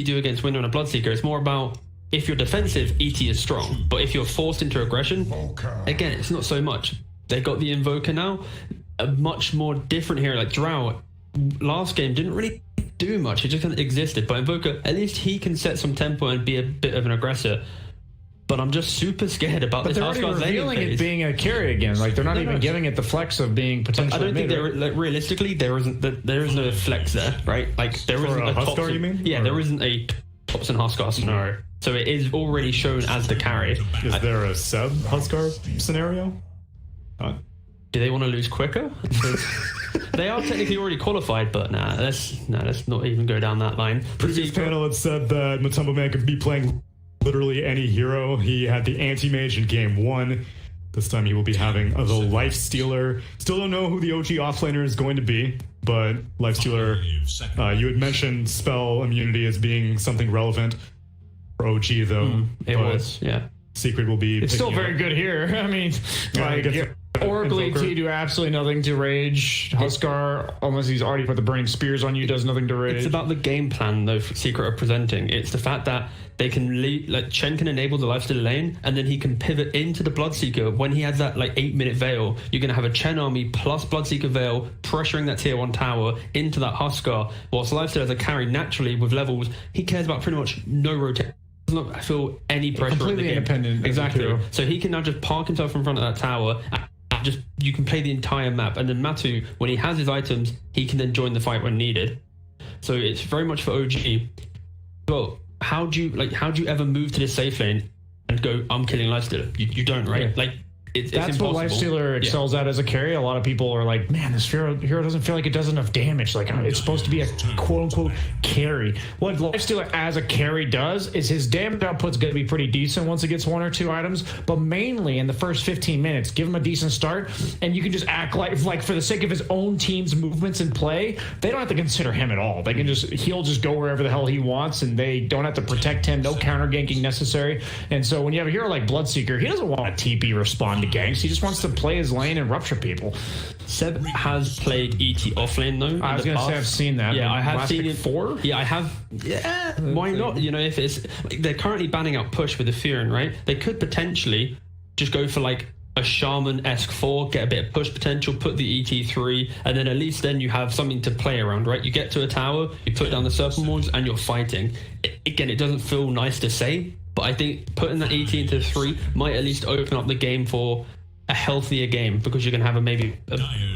do against Window and a Bloodseeker. It's more about if you're defensive, ET is strong. But if you're forced into aggression, again, it's not so much. They got the Invoker now, a much more different hero. Like Drow, last game didn't really do much. It just kind of existed. But Invoker, at least he can set some tempo and be a bit of an aggressor. But I'm just super scared about this. But they're already revealing it being a carry again. Like, they're not even giving it the flex of being potentially. I don't think there, like, realistically, there is no flex there, right? Like, there isn't a Huskar, you mean? Yeah, there isn't a Thompson Huskar scenario. So it is already shown as the carry. Is there a Seb Huskar scenario? Do they want to lose quicker? They are technically already qualified, but let's not even go down that line. Previous panel had said that Matumbo Man could be playing literally any hero. He had the anti-mage in game 1. This time he will be having the Life Stealer. Still don't know who the OG offlaner is going to be, but Life Stealer, you had mentioned spell immunity as being something relevant for OG, though. It was, yeah. Secret will be... It's still very good here. I mean, Oracle ET do absolutely nothing to rage. Huskar, unless he's already put the Burning Spears on you, does nothing to rage. It's about the game plan, though, Secret are presenting. It's the fact that they can like Chen can enable the Lifestealer lane, and then he can pivot into the Bloodseeker. When he has that like 8-minute Veil, you're going to have a Chen army plus Bloodseeker Veil pressuring that tier 1 tower into that Huskar, whilst Lifestealer as a carry naturally with levels, he cares about pretty much no rotation. Does not feel any pressure. Completely independent. Exactly. So he can now just park himself in front of that tower. Just you can play the entire map, and then Matu, when he has his items, he can then join the fight when needed. So it's very much for OG. Well, how do you ever move to this safe lane and go, I'm killing Lifestealer? You don't, right? Yeah. Like that's what Lifestealer excels at as a carry. A lot of people are like, man, this hero doesn't feel like it does enough damage. Like, it's supposed to be a quote-unquote carry. What Lifestealer as a carry does is his damage output's going to be pretty decent once it gets 1 or 2 items, but mainly in the first 15 minutes, give him a decent start, and you can just act like for the sake of his own team's movements and play, they don't have to consider him at all. They can he'll just go wherever the hell he wants, and they don't have to protect him. No counter ganking necessary. And so when you have a hero like Bloodseeker, he doesn't want a TP respond to ganks. He just wants to play his lane and rupture people. Seb has played ET offlane though. I was going to say I've seen that. Yeah, I have seen it. 4? Yeah, I have. Yeah, why not? You know, if it's like they're currently banning out push with the Furin, right? They could potentially just go for like a Shaman-esque 4, get a bit of push potential, put the ET3, and then at least then you have something to play around, right? You get to a tower, you put down the Serpent Wards, and you're fighting. Again, it doesn't feel nice to say, but I think putting that ET into 3 might at least open up the game for a healthier game, because you can have maybe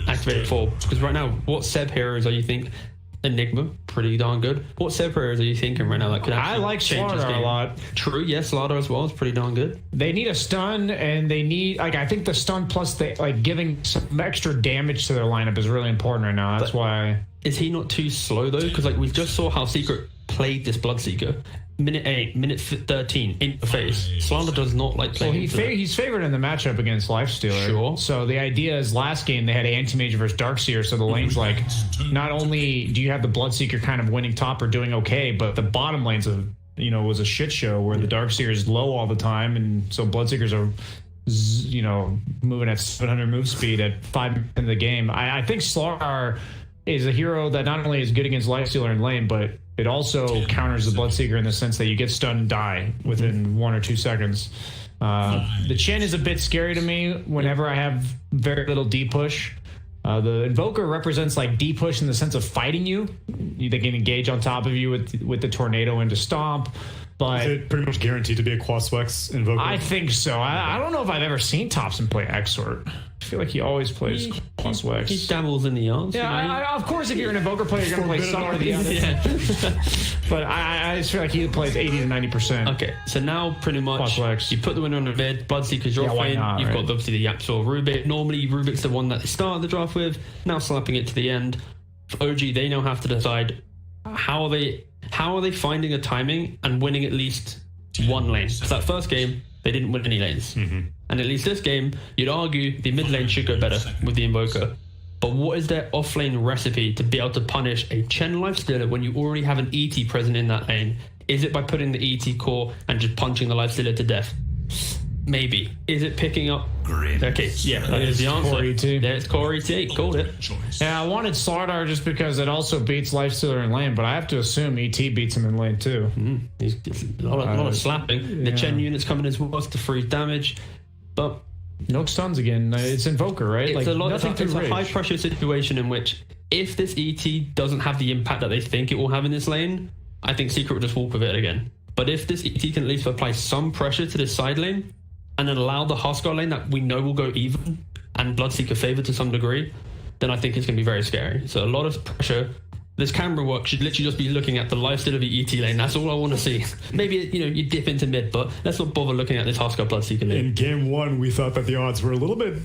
activated 4. Because right now, what Seb heroes are you think? Enigma, pretty darn good. What Seb heroes are you thinking right now that could actually I like Slardar a lot. True, yes, Slardar as well is pretty darn good. They need a stun, and they need I think the stun plus giving some extra damage to their lineup is really important right now. That's why. Is he not too slow though? Because we just saw how Secret played this Bloodseeker. Minute 8, minute 13 in the face. Slander does not like playing. Well, he's favored in the matchup against Lifestealer. Sure. So the idea is last game they had Anti-Mage versus Darkseer, so the lane's like, not only do you have the Bloodseeker kind of winning top or doing okay, but the bottom lane's was a shit show where the Darkseer is low all the time, and so Bloodseekers are moving at 700 move speed at 5 minutes into the game. I think Slardar is a hero that not only is good against Lifestealer in lane, but it also counters the Bloodseeker in the sense that you get stunned and die within 1 or 2 seconds. The Chen is a bit scary to me whenever I have very little D-push. The Invoker represents like D-push in the sense of fighting you. They can engage on top of you with the Tornado into Stomp. But is it pretty much guaranteed to be a Quaswex Invoker? I think so. I don't know if I've ever seen Thompson play Exort. I feel like he always plays Quaswex. He dabbles in the yards. Yeah, of course, if you're an Invoker player, you're going to play some or the other. Yeah. But I just feel like he plays 80 to 90%. Okay, so now pretty much Quaswex. You put the winner on the bed, Bloodseeker's your why not, You've right? got obviously the Yapsor Rubik. Normally Rubik's the one that they start the draft with, now slapping it to the end. For OG, they now have to decide how are they finding a timing and winning at least one lane. So that first game, they didn't win any lanes. Mm-hmm. And at least this game, you'd argue the mid lane should go better with the Invoker. But what is their off-lane recipe to be able to punish a Chen Lifestealer when you already have an ET present in that lane? Is it by putting the ET core and just punching the Lifestealer to death? Maybe. Is it picking up? Okay, yeah, that is the answer. Core ET. There's Core ET. Called it. Yeah, I wanted Slardar just because it also beats Lifestealer in lane, but I have to assume ET beats him in lane too. He's a lot of slapping. The Chen unit's coming as well to freeze damage. But no stuns again. It's Invoker, right? it's a high pressure situation in which if this ET doesn't have the impact that they think it will have in this lane, I think Secret will just walk with it again. But if this ET can at least apply some pressure to this side lane and then allow the Huskar lane that we know will go even and Bloodseeker favor to some degree, then I think it's going to be very scary. So a lot of pressure. This camera work should literally just be looking at the lifesteal of the ET lane. That's all I want to see. Maybe, you dip into mid, but let's not bother looking at this Huskar Bloodseeker lane. In game one, we thought that the odds were a little bit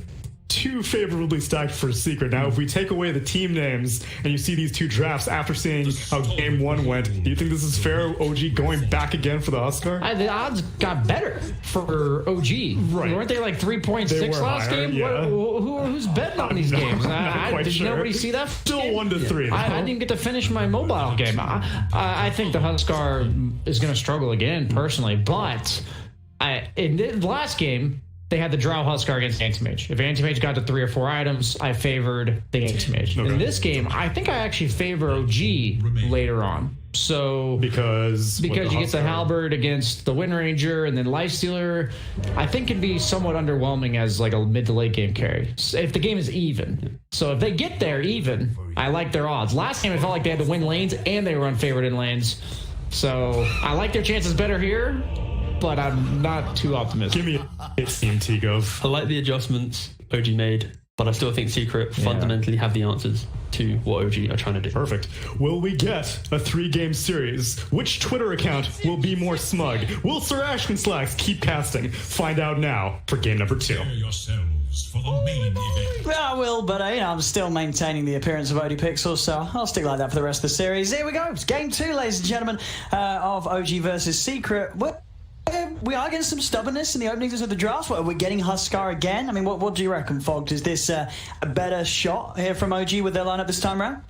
too favorably stacked for Secret. Now, if we take away the team names and you see these two drafts after seeing how game one went, do you think this is fair? OG going back again for the Huskar? The odds got better for OG. Right. Weren't they like 3.6 last game? Yeah. Who's betting on these games? Did nobody see that? Still 1-3. I didn't even get to finish my mobile game. I think the Huskar is going to struggle again, personally. But in the last game, they had the Drow Huskar against Anti-Mage. If Anti-Mage got to 3 or 4 items, I favored the Anti-Mage. Okay. In this game, I think I actually favor OG later on. So because you get the Halberd against the Wind Ranger and then Lifestealer, I think can be somewhat underwhelming as like a mid to late game carry. If the game is even. So if they get there even, I like their odds. Last game, it felt like they had to win lanes and they were unfavored in lanes. So I like their chances better here, but I'm not too optimistic. Give me a team, T-Gov. I like the adjustments OG made, but I still think Secret fundamentally have the answers to what OG are trying to do. Perfect. Will we get a 3-game series? Which Twitter account will be more smug? Will Sir Ashton Slacks keep casting? Find out now for game number 2. Yourselves for the main event. I will, but I'm still maintaining the appearance of OD Pixel, so I'll stick like that for the rest of the series. Here we go. It's game 2, ladies and gentlemen, of OG versus Secret. We are getting some stubbornness in the openings of the drafts. We're getting Huskar again. I mean, what do you reckon, Fogged? Is this a better shot here from OG with their lineup this time around?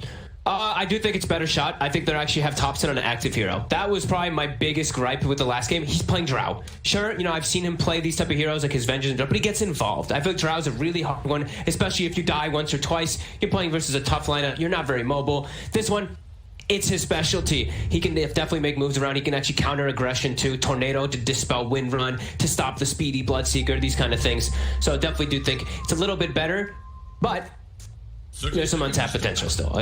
I do think it's a better shot. I think they actually have Thompson on an active hero. That was probably my biggest gripe with the last game. He's playing Drow. Sure, I've seen him play these type of heroes like his Vengeance, but he gets involved. I feel like Drow's a really hard one, especially if you die once or twice. You're playing versus a tough lineup. You're not very mobile. This one, it's his specialty. He can definitely make moves around. He can actually counter aggression too. Tornado to dispel Wind Run, to stop the speedy Bloodseeker, these kind of things. So I definitely do think it's a little bit better, but there's some untapped potential still.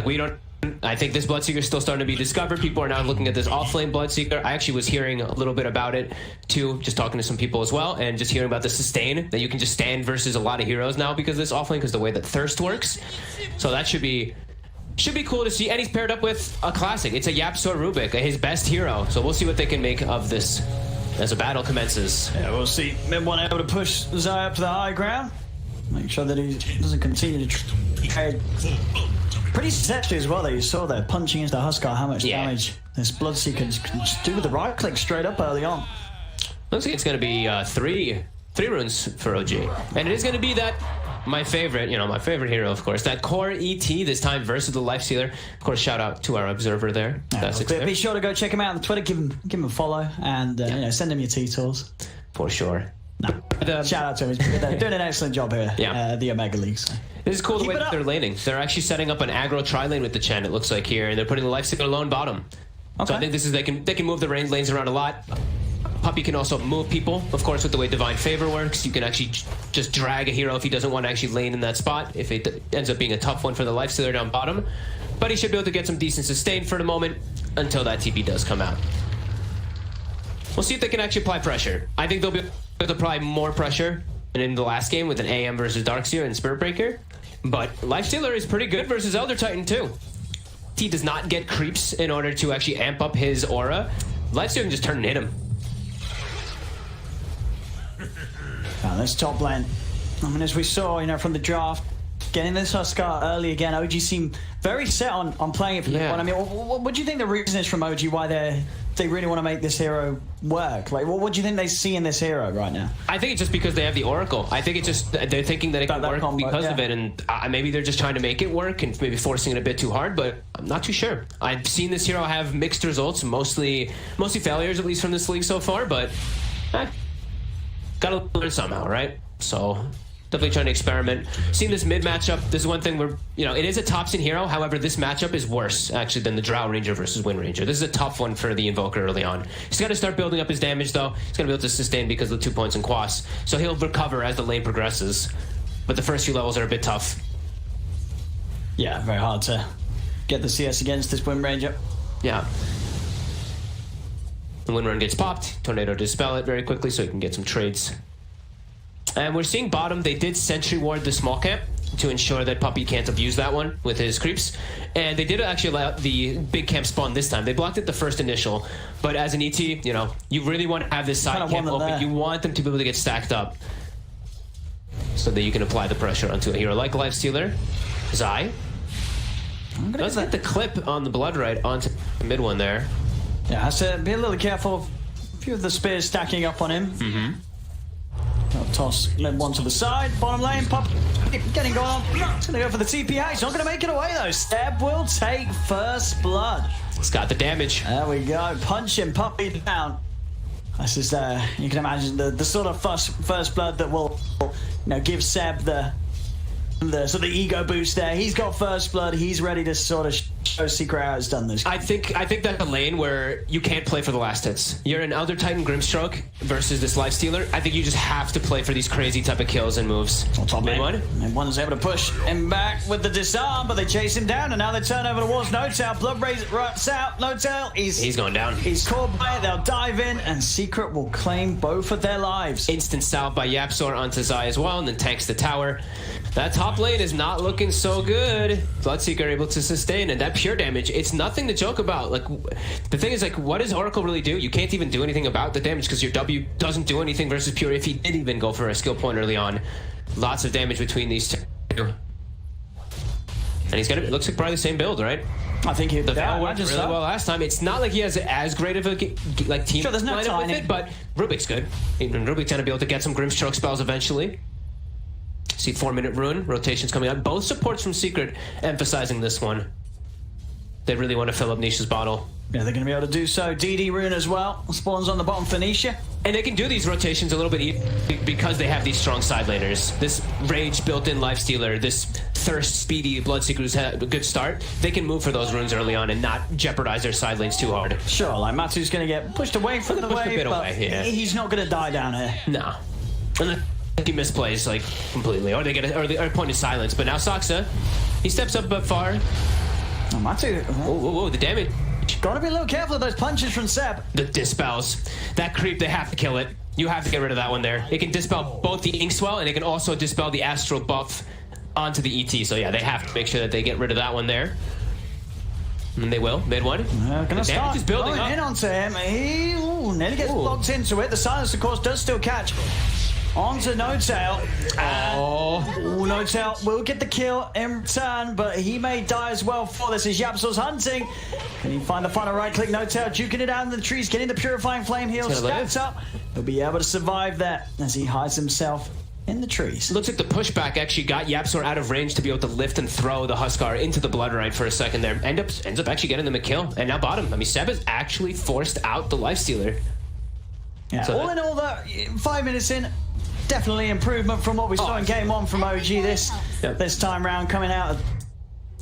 I think this Bloodseeker is still starting to be discovered. People are now looking at this off-lane Bloodseeker. I actually was hearing a little bit about it too, just talking to some people as well, and just hearing about the sustain, that you can just stand versus a lot of heroes now because of this off-lane, because the way that Thirst works. So that should be cool to see, and he's paired up with a classic. It's a Yapsor Rubik, his best hero. So we'll see what they can make of this as a battle commences. Yeah, we'll see. Mid one able to push Zai up to the high ground. Make sure that he doesn't continue to trade. Pretty successfully as well, that you saw there, punching into the Huskar, how much damage this Bloodseeker can just do with the right click straight up early on. Looks like it's going to be three runes for OG. And it is going to be that my favorite hero, of course, that core ET this time versus the Lifestealer. Of course, shout out to our observer there. Yeah, be sure to go check him out on Twitter, give him a follow, and send him your T-tools. For sure. Shout out to him. He's doing an excellent job here at the Omega League. So. This is cool the way that they're laning. They're actually setting up an aggro tri-lane with the Chen, it looks like here, and they're putting the Lifestealer alone bottom. Okay. So I think this is they can move the range lanes around a lot. Puppy can also move people, of course, with the way Divine Favor works. You can actually just drag a hero if he doesn't want to actually lane in that spot, if it ends up being a tough one for the Lifestealer down bottom. But he should be able to get some decent sustain for the moment until that TP does come out. We'll see if they can actually apply pressure. I think they'll be able to apply more pressure than in the last game with an AM versus Darkseer and Spirit Breaker. But Lifestealer is pretty good versus Elder Titan too. He does not get creeps in order to actually amp up his aura. Lifestealer can just turn and hit him. Now this top lane, as we saw, from the draft, getting this Huskar early again, OG seemed very set on playing it from the point. I mean, what do you think the reason is from OG why they really want to make this hero work? Like, what do you think they see in this hero right now? I think it's just because they have the Oracle. I think it's just they're thinking that it can work because of it, and maybe they're just trying to make it work and maybe forcing it a bit too hard, but I'm not too sure. I've seen this hero have mixed results, mostly failures, at least from this league so far, but Gotta learn somehow, right? So definitely trying to experiment. Seeing this mid matchup, this is one thing where, you know, it is a Topson hero. However, this matchup is worse, actually, than the Drow Ranger versus Wind Ranger. This is a tough one for the Invoker early on. He's got to start building up his damage, though. He's going to be able to sustain because of the 2 points in Quas. So he'll recover as the lane progresses. But the first few levels are a bit tough. Yeah, very hard to get the CS against this Wind Ranger. Yeah. The Wind Run gets popped. Tornado dispel it very quickly so he can get some trades. And we're seeing bottom, they did sentry ward the small camp to ensure that Puppey can't abuse that one with his creeps. And they did actually allow the big camp spawn this time. They blocked it the first initial. But as an ET, you know, you really want to have this side camp open. There. You want them to be able to get stacked up so that you can apply the pressure onto a hero like Lifestealer. Zai. Let's get the clip on the Blood Right onto the mid one there. Yeah, has to be a little careful. A few of the spears stacking up on him. Mm-hmm. I'll toss one to the side, bottom lane, pop, getting going on. He's gonna go for the TPA. He's not gonna make it away though. Seb will take first blood. He's got the damage. There we go. Punch him, Puppey down. This is you can imagine the sort of first blood that will, you know, give Seb the sort of ego boost there. He's got first blood. He's ready to sort of show Secret how it's done this. I think that's a lane where you can't play for the last hits. You're an Elder Titan Grimstroke versus this Lifestealer. I think you just have to play for these crazy type of kills and moves. Mid one. And one's able to push him back with the disarm, but they chase him down, and now they turn over towards No-Tail. Blood Rays right out. No-Tail, he's going down. He's caught by it. They'll dive in, and Secret will claim both of their lives. Instant salve by Yapzor onto Zai as well, and then tanks the tower. That top lane is not looking so good. Bloodseeker able to sustain, and that pure damage, it's nothing to joke about. Like, the thing is, like, what does Oracle really do? You can't even do anything about the damage because your W doesn't do anything versus pure if he did even go for a skill point early on. Lots of damage between these two. And he's gonna, it looks like probably the same build, right? I think the Veil worked really well last time. It's not like he has as great of a like team lineup with it, but Rubik's good. Even Rubik's gonna be able to get some Grimstroke spells eventually. See 4-minute rune, rotations coming up. Both supports from Secret emphasizing this one. They really want to fill up Nisha's bottle. Yeah, they're going to be able to do so. DD rune as well. Spawns on the bottom for Nisha. And they can do these rotations a little bit easier because they have these strong side laners. This Rage built-in Lifestealer, this Thirst speedy Bloodseeker who's had a good start. They can move for those runes early on and not jeopardize their side lanes too hard. Sure, like Matu's going to get pushed away from the wave, but he's not going to die down here. No. And he misplays like completely, or they get a point of silence. But now Saksa, he steps up a bit far. Oh, Matu. Whoa, the damage. Gotta be a little careful of those punches from Seb. The dispels. That creep, they have to kill it. You have to get rid of that one there. It can dispel both the Inkswell and it can also dispel the Astral buff onto the ET. So yeah, they have to make sure that they get rid of that one there. And they will. Mid one. Gonna start is building in onto him. He nearly gets locked into it. The silence, of course, does still catch. Onto No-Tail. No-Tail will get the kill in return, but he may die as well for this as Yapzor's hunting. Can he find the final right click? No-Tail juking it out in the trees, getting the Purifying Flame heal stacked up. He'll be able to survive that as he hides himself in the trees. Looks like the pushback actually got Yapzor out of range to be able to lift and throw the Huskar into the Blood Rite for a second there. Ends up actually getting them a kill. And now bottom. I mean, Seb has actually forced out the Lifestealer. Yeah, so all in all, 5 minutes in, definitely improvement from what we saw in game one from OG this time round, coming out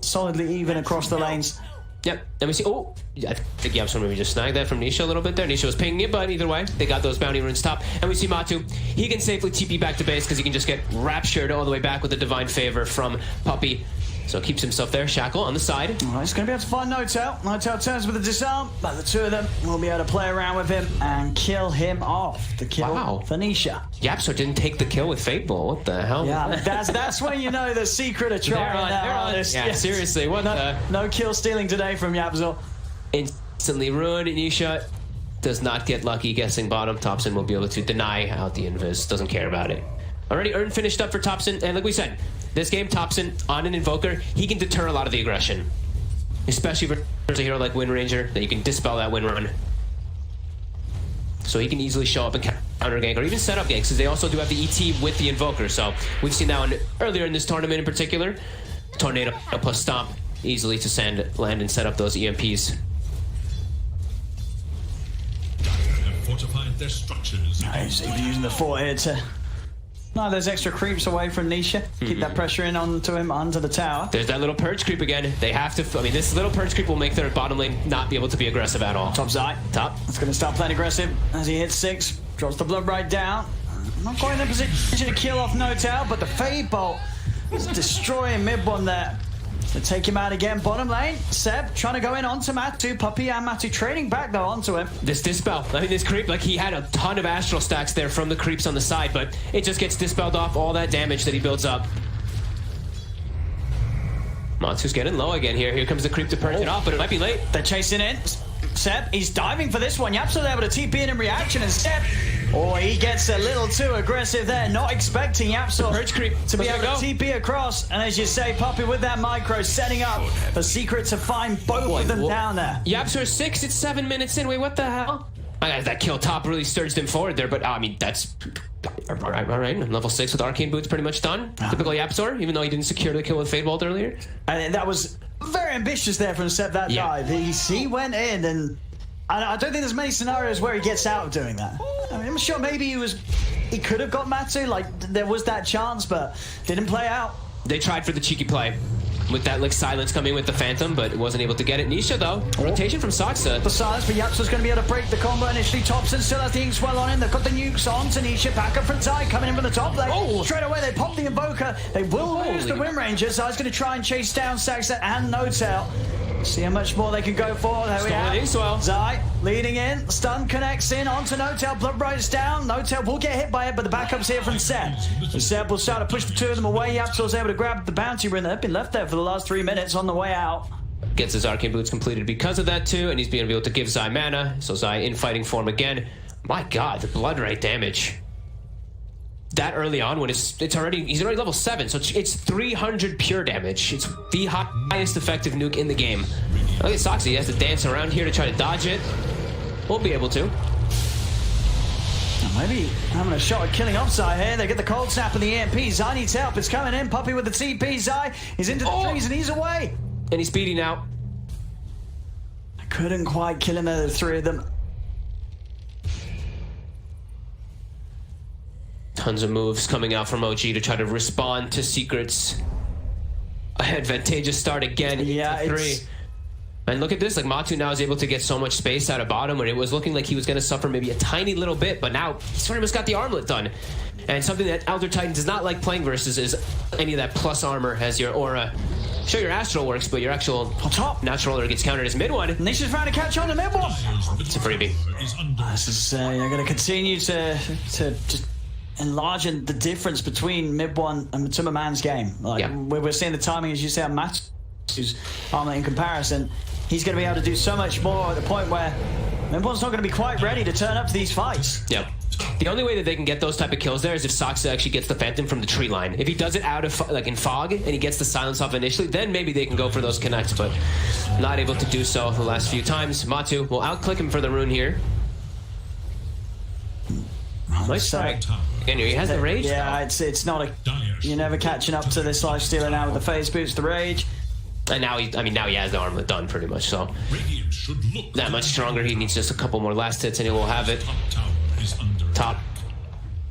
solidly even across the lanes. Yep, and we see, I think Yapzor maybe just snagged that from Nisha a little bit there. Nisha was pinging it, but either way, they got those bounty runes top. And we see Matu, he can safely TP back to base because he can just get raptured all the way back with a Divine Favor from Puppey. So keeps himself there. Shackle on the side. All right, he's going to be able to find No-Tail. No-Tail turns with a disarm, but the two of them will be able to play around with him and kill him off. The kill for Nisha. Yapzor didn't take the kill with Fateball. What the hell? Yeah, that's when you know the Secret are trying. They're on. Yeah, seriously. No kill stealing today from Yapzor. Instantly ruined. Nisha does not get lucky guessing bottom. Topson will be able to deny out the invis. Doesn't care about it. Already Urn finished up for Topson, and like we said, this game, Topson, on an Invoker, he can deter a lot of the aggression. Especially for a hero like Wind Ranger, that you can dispel that Wind Run. So he can easily show up and counter gank, or even set up ganks, because they also do have the ET with the Invoker. So we've seen that one earlier in this tournament in particular. Tornado plus Stomp, easily to land and set up those EMPs. Fortified their structures. Nice, he's using the fort here to... No, there's extra creeps away from Nisha. Keep that pressure in onto him, onto the tower. There's that little purge creep again. They have to... I mean, this little purge creep will make their bottom lane not be able to be aggressive at all. Top Zai. Top. It's going to start playing aggressive as he hits 6. Drops the blood right down. Not quite in a position to kill off Notel, but the Fade Bolt is destroying mid one there. So take him out again. Bottom lane, Seb trying to go in onto Matu. Puppy and Matu trading back though onto him. This dispel, I mean, this creep, like he had a ton of astral stacks there from the creeps on the side, but it just gets dispelled off all that damage that he builds up. Matu's getting low again here. Here comes the creep to purge it off, but it might be late. They're chasing in. Seb, he's diving for this one. Yapso's able to TP in reaction, and Seb, oh, he gets a little too aggressive there. Not expecting Yapso Purge creep to be able to TP across. And as you say, Puppy with that micro, setting up for Secret to find both of them down there. Yapso 6, it's 7 minutes in. Wait, what the hell? That kill top really surged him forward there, but I mean, that's... All right. Level 6 with Arcane Boots pretty much done. Typical Yapsor, even though he didn't secure the kill with Fade Bolt earlier. And that was very ambitious there from Seb, that dive. He went in, and I don't think there's many scenarios where he gets out of doing that. I mean, I'm sure maybe he could have got Matu, like there was that chance, but didn't play out. They tried for the cheeky play with that like silence coming with the Phantom, but wasn't able to get it. Nisha though, rotation from Saksa. The silence, but Yapso's going to be able to break the combo initially. Thompson still has the Inkswell on him. They've got the nukes on to Nisha. Back up from Zai, coming in from the top lane. Oh. Straight away, they pop the Invoker. They will lose the Wind Ranger. Zai's going to try and chase down Saksa and Notel. See how much more they can go for. There we have Zai leading in. Stun connects in onto Notel. Blood Ride's down. Notel will get hit by it, but the backup's here from Seb. Seb will start to push the two of them away. Yapso's able to grab the bounty rune that had been left there for the last 3 minutes on the way out. Gets his Arcane Boots completed because of that too, and he's being able to give Zai mana. So Zai in fighting form again. My god, the blood rate damage. That early on when he's already level 7, so it's 300 pure damage. It's the highest effective nuke in the game. Look at Soxy, he has to dance around here to try to dodge it. Won't be able to. Maybe having a shot at killing off Zai here. They get the cold snap and the EMP. Zai needs help. It's coming in. Puppy with the TP. Zai is into the trees and he's away. And he's speedy now. I couldn't quite kill him there, the three of them. Tons of moves coming out from OG to try to respond to Secret's advantageous start again. Yeah, 3. And look at this, like Matu now is able to get so much space out of bottom when it was looking like he was going to suffer maybe a tiny little bit, but now he's sort of just got the armlet done. And something that Elder Titan does not like playing versus is any of that plus armor as your aura. Sure, your astral works, but your actual natural aura gets countered as mid one. Nisha's trying to catch on to mid one. It's a freebie. This is they're going to continue to just enlarging the difference between mid one and Matuma Man's game. Like we're seeing the timing, as you say, on Matu's armor in comparison. He's going to be able to do so much more at the point where mid one's not going to be quite ready to turn up to these fights. Yep. The only way that they can get those type of kills there is if Saksa actually gets the Phantom from the tree line. If he does it out of like in fog and he gets the silence off initially, then maybe they can go for those connects, but not able to do so the last few times. Matu will outclick him for the rune here. Nice strike. Again, he has the rage. Yeah, it's not a. You're never catching up to this life stealer now with the phase boots, the rage. And now now he has the armlet done pretty much, so that much stronger. He needs just a couple more last hits and he will have it. Top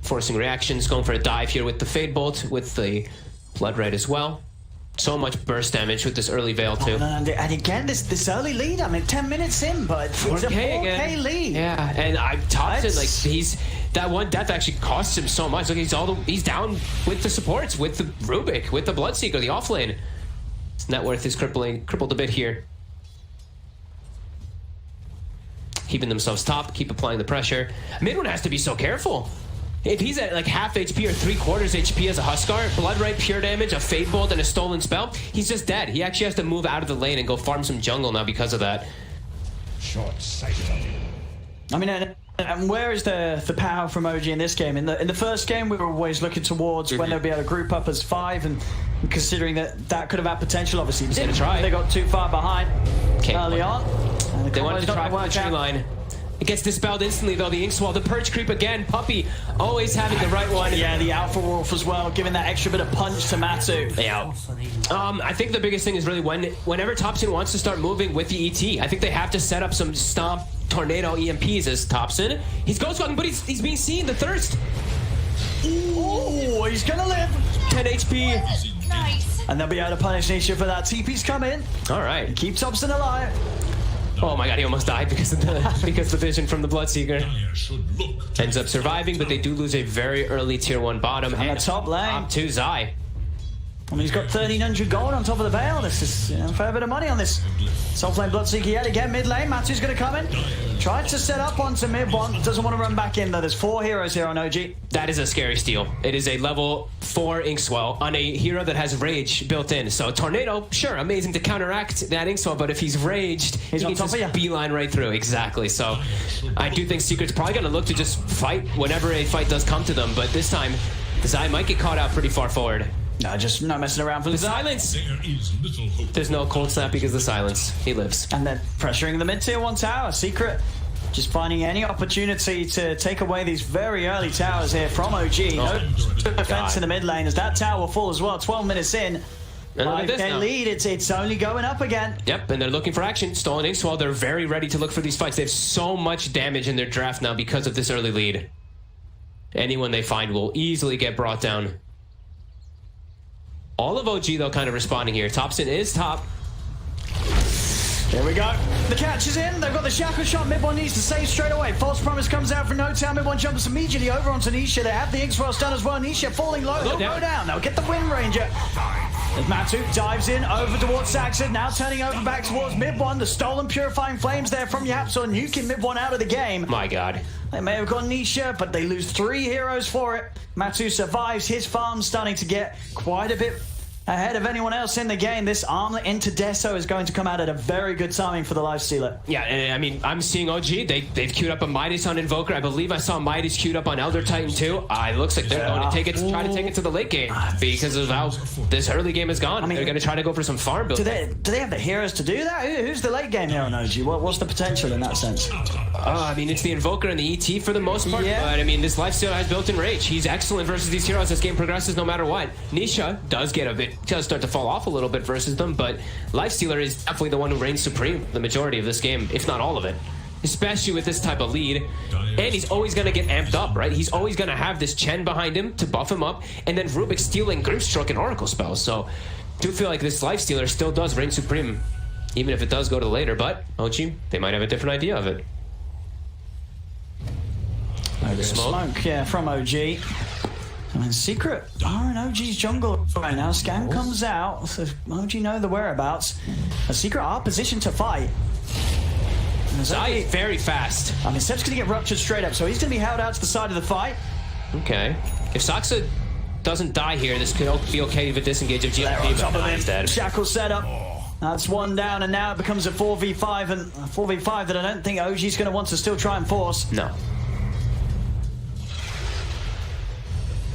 forcing reactions, going for a dive here with the Fade Bolt, with the Blood Red as well. So much burst damage with this early Veil too. And again, this early lead, I mean 10 minutes in, but it's a 4K lead. Yeah, and Thompson, like that one death actually costs him so much. Look, he's down with the supports, with the Rubik, with the Bloodseeker, the offlane. His net worth is crippled a bit here. Keeping themselves top, keep applying the pressure. Mid one has to be so careful. If he's at like half HP or 3/4 HP as a Huskar, Blood Right, pure damage, a Fade Bolt, and a stolen spell, he's just dead. He actually has to move out of the lane and go farm some jungle now because of that. Short-sighted of you. I mean, and where is the power from OG in this game? In the first game, we were always looking towards when they'll be able to group up as 5, and considering that could have had potential, obviously. They try. They got too far behind early on. And they wanted to try for the tree line. It gets dispelled instantly, though. The Inkswell, the Purge Creep again. Puppy always having the right one. Yeah, the Alpha Wolf as well, giving that extra bit of punch to Matu. Yeah. I think the biggest thing is really whenever Thompson wants to start moving with the ET, I think they have to set up some stomp tornado EMPs as Thompson. He's ghost walking, but he's being seen. The thirst. Ooh, he's gonna live. 10 HP. Nice. And they'll be able to punish Nisha for that. TP's come in. All right. Keep Thompson alive. Oh my god, he almost died because of the vision from the Bloodseeker. Dire should look to Ends up surviving, but they do lose a very early tier 1 bottom. And the top lane. Top 2 Zai. I mean, he's got 1,300 gold on top of the veil. This is a fair bit of money on this. Soft lane Bloodseeker yet again. Mid lane, Matu's going to come in. Tried to set up onto mid one. Doesn't want to run back in, though. There's 4 heroes here on OG. That is a scary steal. It is a level 4 Inkswell on a hero that has Rage built in. So Tornado, sure, amazing to counteract that Inkswell, but if he's raged, he on can top just of you. beeline right through. Exactly. So I do think Secret's probably going to look to just fight whenever a fight does come to them, but this time, Zai might get caught out pretty far forward. No, just no messing around for The the side. silence. there is little hope. There's no cold snap because of the silence. He lives. And they're pressuring the mid tier 1 tower. Secret just finding any opportunity to take away these very early towers here from OG. No defense in the mid lane as that tower will fall as well. 12 minutes in. And look at this 5k now. lead. It's only going up again. Yep, and they're looking for action. Stolen Inkswell, they're very ready to look for these fights. They have so much damage in their draft now because of this early lead. Anyone they find will easily get brought down. All of OG, though, kind of responding here. Thompson is top. Here we go. The catch is in. They've got the shackle shot. Mid one needs to save straight away. False promise comes out for no time. Mid one jumps immediately over onto Nisha. They have the Inkswell stun as well. Nisha falling low. They'll go down. They'll get the Wind Ranger. As Matu dives in over towards Saxon. Now turning over back towards mid one. The stolen purifying flames there from Yapsor, nuking mid one out of the game. My God. They may have gone Nisha, but they lose 3 heroes for it. Matu survives. His farm starting to get quite a bit ahead of anyone else in the game. This armlet into Deso is going to come out at a very good timing for the Lifestealer. Yeah, and I mean, I'm seeing OG. They've queued up a Midas on Invoker. I believe I saw Midas queued up on Elder Titan too. It looks like they're going to try to take it to the late game because of how this early game has gone. They're going to try to go for some farm build. Do they have the heroes to do that? Who's the late game hero on OG? What's the potential in that sense? I mean, it's the Invoker and the ET for the most part. Yeah. But I mean, this Lifestealer has built-in rage. He's excellent versus these heroes as game progresses no matter what. Nisha does start to fall off a little bit versus them, but Lifestealer is definitely the one who reigns supreme the majority of this game, if not all of it. Especially with this type of lead. And he's always going to get amped up, right? He's always going to have this Chen behind him to buff him up, and then Rubik stealing Grimstroke and Oracle spells. So I do feel like this Lifestealer still does reign supreme, even if it does go to the later, but OG, they might have a different idea of it. Smoke, yeah, from OG. I mean, Secret are in OG's jungle right now. Scan comes out, so OG know the whereabouts. The Secret are positioned to fight. Zai very fast. I mean, Seb's going to get ruptured straight up, so he's going to be held out to the side of the fight. Okay. If Saksa doesn't die here, this could be okay with disengage of There on GLP, top but of not him. instead. Shackle setup. That's one down, and now it becomes a 4v5, and a 4v5 that I don't think OG's going to want to still try and force. No.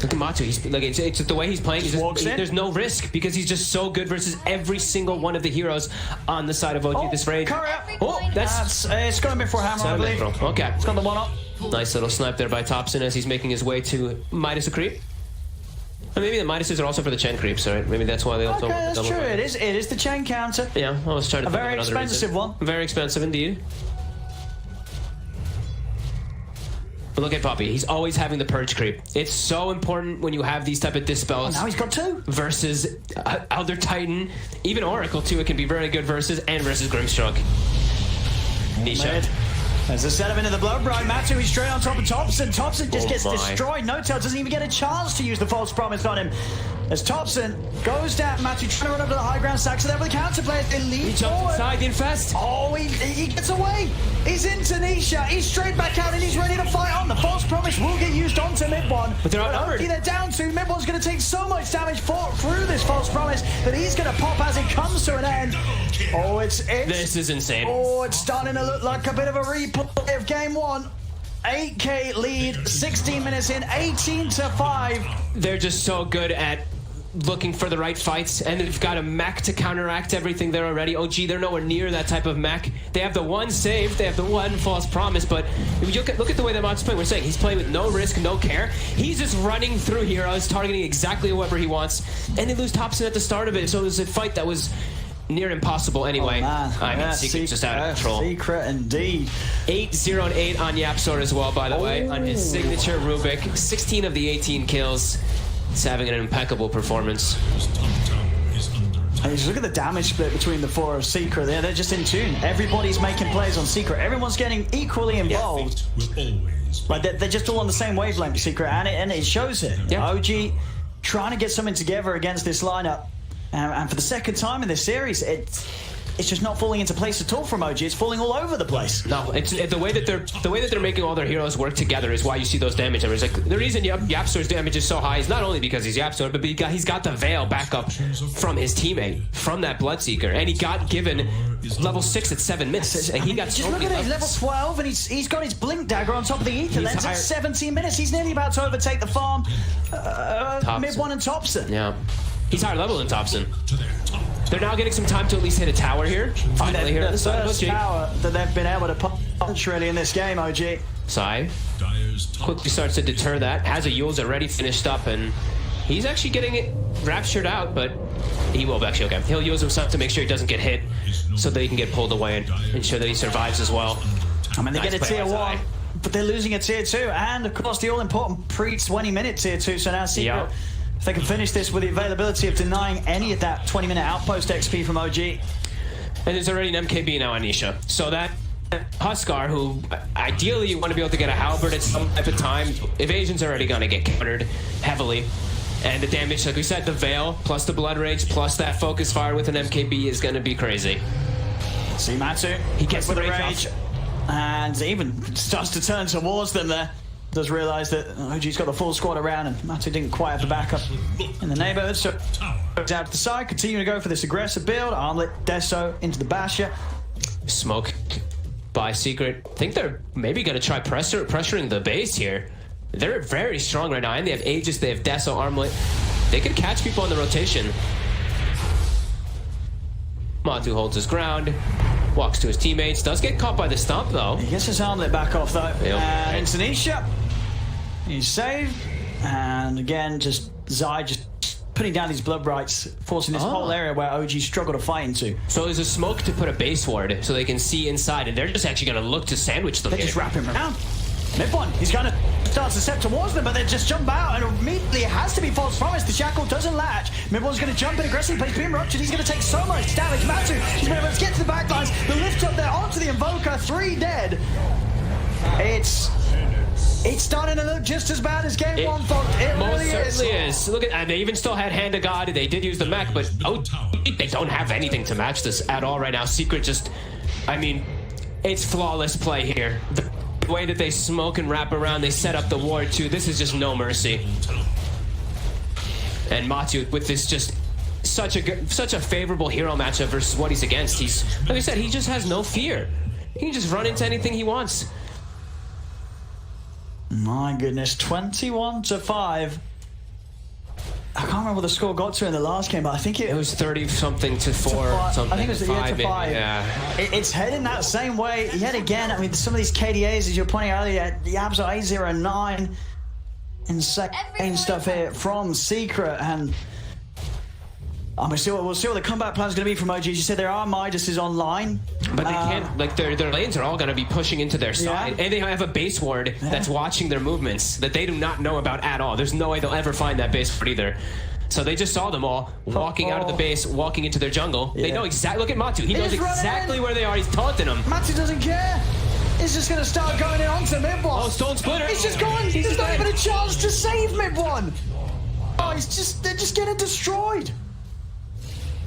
Look at Matu. He's like it's the way he's playing. There's no risk because he's just so good versus every single one of the heroes on the side of OG. This raid. Curry up. Oh, It's going to be for Hammer, I believe. Okay. It's got the one up. Nice little snipe there by Thompson as he's making his way to Midas a creep. Or maybe the Midases are also for the Chen creeps, right? Maybe that's why they also. Okay, that's true. It is the chain counter. Yeah, I was trying to. A very expensive one. Very expensive indeed. But look at Poppy. He's always having the purge creep. It's so important when you have these type of dispels. Now he's got 2. Versus Elder Titan, even Oracle too. It can be very good versus Grimstroke. Nisha. There's a setup into the blow. Brian Matu, he's straight on top of Thompson. Thompson just gets destroyed. No Tail doesn't even get a chance to use the false promise on him. As Thompson goes down, Matu trying to run up to the high ground, Saxon there with the counter players. They lead He jumps forward. inside, infest. Oh, he gets away. He's into Nisha. He's straight back out and he's ready to fight on. The false promise will get used onto mid one. But they're outnumbered. They're down to. Mid one's going to take so much damage through this false promise that he's going to pop as it comes to an end. Oh, it's This is insane. Oh, it's starting to look like a bit of a replay of game 1. 8k lead, 16 minutes in, 18-5. They're just so good at looking for the right fights, and they've got a mech to counteract everything there already. OG, they're nowhere near that type of mech. They have the one save, they have the one false promise, but if you look at the way that Mot's playing. We're saying he's playing with no risk, no care. He's just running through heroes, targeting exactly whoever he wants, and they lose Thompson at the start of it, so it was a fight that was near impossible anyway. Man. I mean, Secret's just out of control. Secret indeed. 8-0 and 8 on Yapsor as well, by the way, on his signature Rubik. 16 of the 18 kills. He's having an impeccable performance. His top tower is under attack. And just look at the damage split between the four of Secret. They're just in tune. Everybody's making plays on Secret. Everyone's getting equally involved. Will always Like they're just all on the same wavelength, Secret, and it shows it. Yeah. OG trying to get something together against this lineup, and for the second time in this series, it's just not falling into place at all from OG. It's falling all over the place. No, it's the way that they're making all their heroes work together is why you see those damage numbers. Like the reason Yapsor's damage is so high is not only because he's Yapsor, but he's got the Veil backup from his teammate, from that Bloodseeker, and he got given level 6 at 7 minutes. And he got Just so look many at it, levels. he's level 12, and he's got his Blink Dagger on top of the Ether He's Lens at higher- 17 minutes. He's nearly about to overtake the farm, mid one and Thompson. Yeah, he's higher level than Thompson. to their top. They're now getting some time to at least hit a tower here. Finally here on the side of first OG. tower that they've been able to punch really in this game, OG. Sai Dire's top quickly starts to deter that. Has a Yule's already finished up, and he's actually getting it raptured out, but he will actually, okay. He'll use himself to make sure he doesn't get hit so that he can get pulled away and ensure that he survives as well. I mean, they Nice get a play tier by 1, Sai. but they're losing a tier 2, and of course the all-important pre-20-minute tier 2, so now Secret, Yep. if they can finish this with the availability of denying any of that 20-minute outpost XP from OG. And there's already an MKB now on Nisha. So that Huskar, who ideally you want to be able to get a halberd at some type of time, evasion's already going to get countered heavily. And the damage, like we said, the Veil, plus the Blood Rage, plus that Focus Fire with an MKB is going to be crazy. See Matu, He gets with the the rage rage, and even starts to turn towards them there. Does realise that OG's got the full squad around, and Matu didn't quite have the backup in the neighbourhood, so goes out to the side, continuing to go for this aggressive build. Armlet, Deso into the Basher. Smoke by Secret. I think they're maybe going to try pressuring the base here. They're very strong right now, and they have Aegis, they have Deso, Armlet. They could catch people on the rotation. Matu holds his ground, walks to his teammates, does get caught by the stomp though. He gets his armlet back off though. Yep. And into Nisha. He's saved. And again, just Zai just putting down these blood rights, forcing this whole area where OG struggle to fight into. So there's a smoke to put a base ward so they can see inside, and they're just actually going to look to sandwich them They here. just wrap him around. Mid one, he's going to start to step towards them, but they just jump out, and immediately it has to be false promise. The shackle doesn't latch. Mid one's going to jump in aggressively, but he's being ruptured. He's going to take so much damage. Matu, he's been able to get to the backlines. The lift up there onto the Invoker, 3 dead. It's starting to look just as bad as game 1, folks. It Most really certainly is. Look at, and they even still had Hand of God. They did use the mech, but they don't have anything to match this at all right now. Secret just, I mean, it's flawless play here. The way that they smoke and wrap around, they set up the ward too. This is just no mercy. And Matu with this just such a favorable hero matchup versus what he's against. He's, like I said, he just has no fear. He can just run into anything he wants. My goodness, 21-5. I can't remember what the score got to in the last game, but I think It was 30-something to 4, something. I think it was 5, to 5. Yeah. It's heading that same way yet again. I mean, some of these KDAs, as you were pointing out earlier, the Abs are 8-0-9. Insane stuff here from Secret, and we'll see what the comeback plan is going to be from OG. You said there are Midases online. But they can't, like, their lanes are all going to be pushing into their side. And they have a base ward that's watching their movements that they do not know about at all. There's no way they'll ever find that base ward either. So they just saw them all walking out of the base, walking into their jungle. They know exactly. Look at Matu. He knows exactly where they are. He's taunting them. Matu doesn't care. He's just going to start going in onto mid one. Oh, Stone Splitter. He's just gone. There's not even a chance to save mid one. Oh, they're just getting destroyed.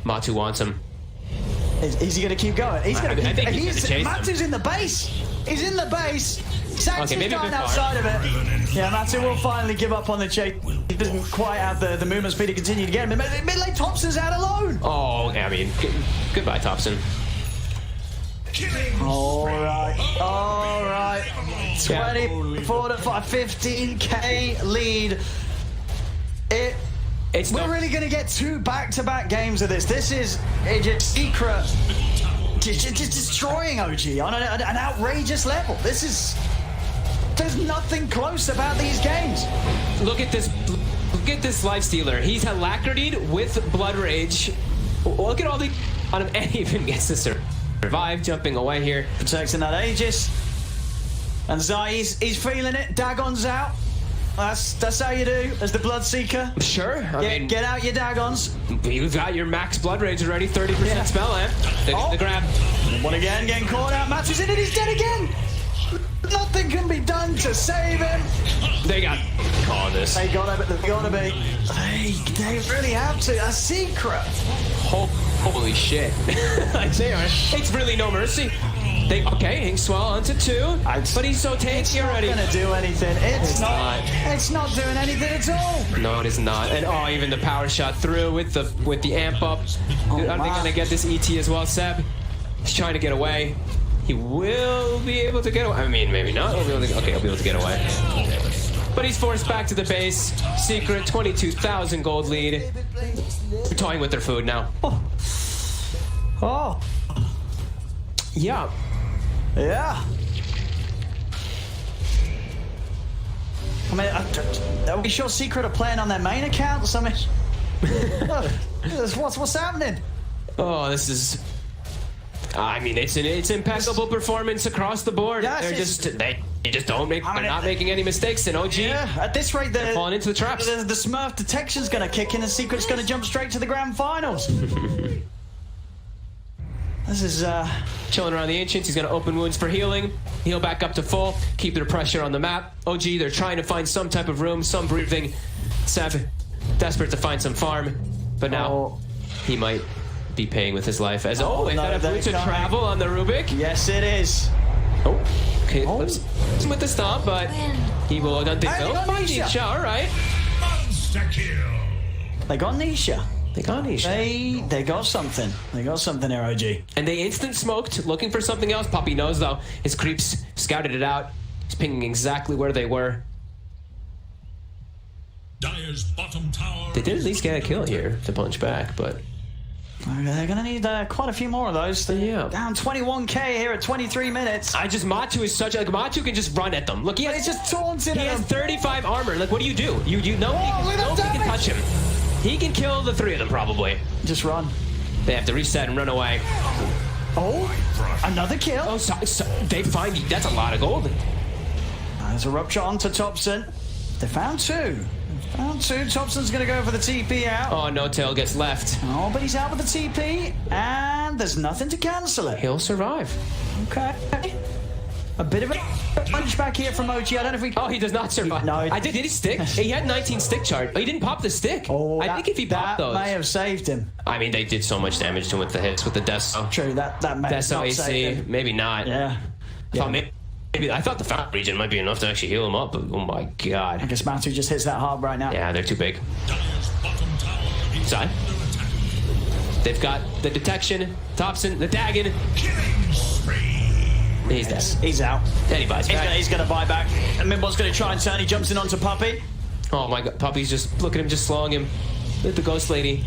Matu wants him. Is he going to keep going? He's going to. I think he's going to chase Matu's in the base. He's in the base. Saxon's maybe a dying bit far. outside of it. Yeah, Matu will finally give up on the chase. He doesn't quite have the movement speed to continue to get him. Mid lane Thompson's out alone. Oh, okay, I mean, goodbye, Thompson. All right. 24-5, 15k lead. We're really going to get 2 back-to-back games of this. This is just Secret just destroying OG on an outrageous level. There's nothing close about these games. Look at this Lifestealer. He's alacritied with Blood Rage. Look at all the on him, and he even gets to survive, jumping away here. Protecting that Aegis. And Zai, he's feeling it. Dagon's out. That's how you do as the Bloodseeker. Sure. I mean, Get out your Dagons. you've got your max blood rage already, 30% spell amp. The grab. One again, getting caught out. Matu's in it, he's dead again. Nothing can be done to save him. They got call this. They gotta be. They really have to. A secret. Holy shit. I say, it's really no mercy. Okay, Swell onto 2, but he's so tanky already. It's not gonna do anything. It's not doing anything at all. No, it is not. And even the power shot through with the amp up. Are they gonna get this ET as well, Seb? He's trying to get away. He will be able to get away. I mean, maybe not. He'll be able to get away. But he's forced back to the base. Secret, 22,000 gold lead. They're toying with their food now. Oh. Yeah. Yeah. I mean, are we sure Secret are playing on their main account or something? What's happening? Oh, this is... I mean, it's impeccable performance across the board. Yes, They just don't make... They're not making any mistakes in OG. Yeah, at this rate, they're falling into the traps. The Smurf detection's going to kick in and Secret's going to jump straight to the grand finals. This is... Chilling around the Ancients. He's going to open wounds for healing. Heal back up to full. Keep their pressure on the map. OG, they're trying to find some type of room, some breathing. Sev, desperate to find some farm. But now, he might be paying with his life. As is that a boot to travel on the Rubik? Yes, it is. Okay, with the stomp, but he will find Nisha. All right. Monster kill. They got Nisha. They got Nisha. They got something. They got something there, OG. And they instant smoked, looking for something else. Puppy knows, though. His creeps scouted it out. He's pinging exactly where they were. Dire's bottom tower. They did at least get a kill here to punch back, but... They're going to need quite a few more of those. Yeah. Down 21k here at 23 minutes. Matu is such like Matu can just run at them. Look, He's just taunting he has 35 armor. Like, what do? Nobody can touch him. He can kill the 3 of them probably. Just run. They have to reset and run away. Oh, another kill. Oh, so they find that's a lot of gold. There's a rupture onto Thompson. They found 2. Thompson's going to go for the TP out. Oh, No Tail gets left. Oh, but he's out with the TP, and there's nothing to cancel it. He'll survive. Okay. A bit of a punch back here from OG. I don't know if we... Oh, he does not survive. No. Did he stick? He had 19 stick charge. Oh, he didn't pop the stick. Oh, I think if he popped those... That may have saved him. I mean, they did so much damage to him with the hits, with the Deso. True, that may have not saved AC, him. maybe not. Yeah. I thought the foul region might be enough to actually heal him up, but oh my god. I guess Matu just hits that hard right now. Yeah, they're too big. Dire's bottom tower is Side. under attack. They've got the detection, Thompson, the Dagon. Killing spree. He's dead. He's out. Then he buys back. He's going to buy back. And Mimbo's going to try and turn. He jumps in onto Puppy. Oh my god, Puppy's just, look at him just slowing him. With the Ghost Lady.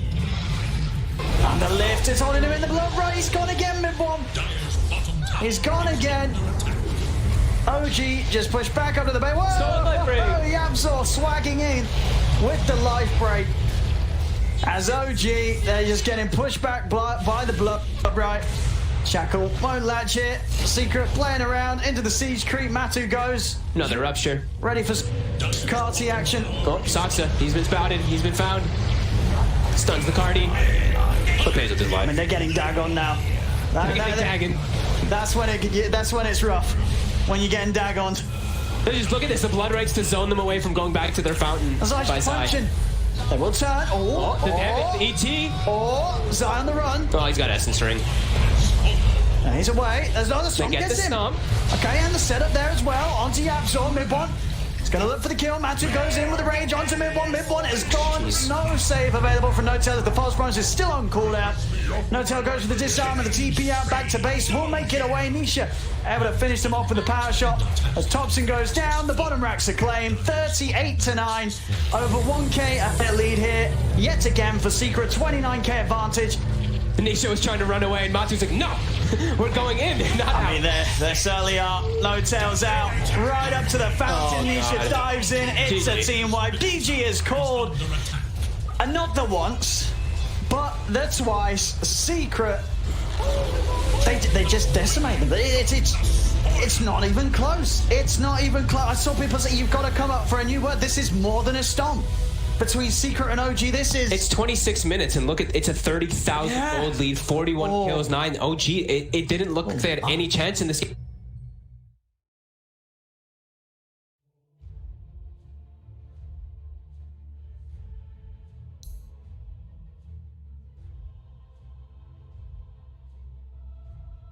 And the lift is holding him in the blood. Right, he's gone again, Mimbo. Dire's bottom tower He's gone again. under attack. OG just pushed back up to the bay. Whoa! Stolen life break. Yamsor swagging in with the life break. As OG, they're just getting pushed back by the blood. Right. Shackle won't latch it. Secret playing around into the siege creep. Matu goes. Another rupture. Ready for Carty action. Oh, Saksa, he's been spouted, he's been found. Stuns the Cardi. But pays with his life. I mean, they're getting Dagon now. Dagon. That's when it's rough. When you're getting Dagoned. Just look at this, the blood rights to zone them away from going back to their fountain. Zai's by punching. Zai. They will turn. The ET. Zai on the run. Oh, he's got Essence Ring. And he's away. There's another stomp. They get the Gets him. stomp. Okay, and the setup there as well. Onto Yapzor, mid-one. He's going to look for the kill. Matu goes in with the rage onto mid-one. Mid-one is gone. Jeez. No save available from No-Tail as the false bronze is still on cooldown. No-Tail goes for the disarm and the TP out back to base. Will make it away. Nisha able to finish them off with the power shot. As Thompson goes down, the bottom racks are claimed. 38-9. Over 1k at lead here. Yet again for Secret. 29k advantage. Nisha was trying to run away, and Matu's like, no, we're going in, not out. I mean, there certainly are. No-Tails out. Right up to the fountain. Nisha dives in. It's a team wipe. DG is called. And not the once, but That's why Secret, they just decimate them. It's not even close. It's not even close. I saw people say, you've got to come up for a new word. This is more than a stomp. Between Secret and OG, this is... It's 26 minutes, and look at it's a 30,000 gold lead, 41 kills, 9 OG. It didn't look like they had any chance in this game.